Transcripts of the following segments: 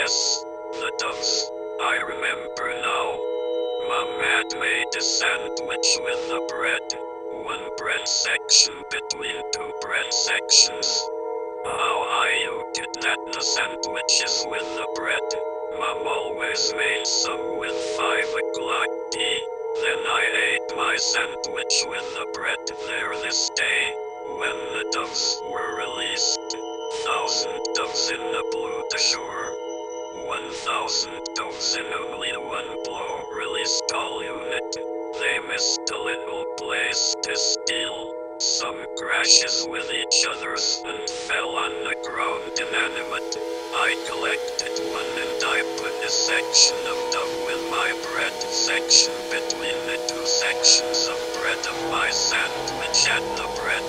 Yes, the doves. I remember now. Mom had made a sandwich with the bread. One bread section between two bread sections. How I could get the sandwiches with the bread. Mom always made some with 5 o'clock tea. Then I ate my sandwich with the bread there this day, when the doves were released. 1,000 doves in the blue to shore. 1,000 doves in only one blow released all unit. They missed a little place to steal. Some crashes with each others and fell on the ground inanimate. I collected one and I put a section of dove with my bread section between the two sections of bread of my sandwich at the bread.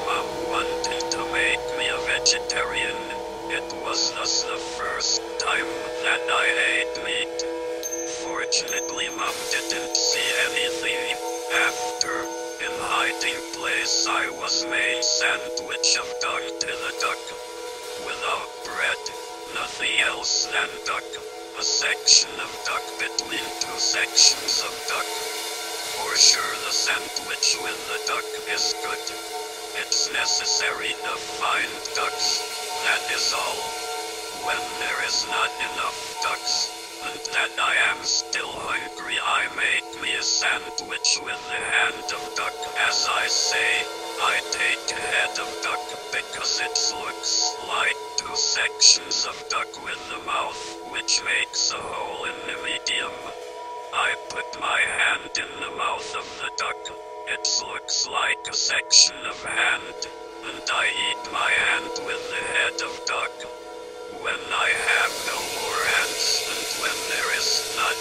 Mom wanted to make me a vegetarian. It was thus the first time that I ate meat. Fortunately, Mom didn't see anything. After, in hiding place, I was made sandwich of duck to the duck. Without bread, nothing else than duck. A section of duck between two sections of duck. For sure the sandwich with the duck is good. It's necessary to find ducks, that is all. When there is not enough ducks, and that I am still hungry, I make me a sandwich with the hand of duck. As I say, I take a head of duck because it looks like two sections of duck with the mouth, which makes a hole in the medium. I put my hand in the mouth of the duck. It looks like a section of hand, and I eat my hand with the head of duck. When I have no more hands, and when there is not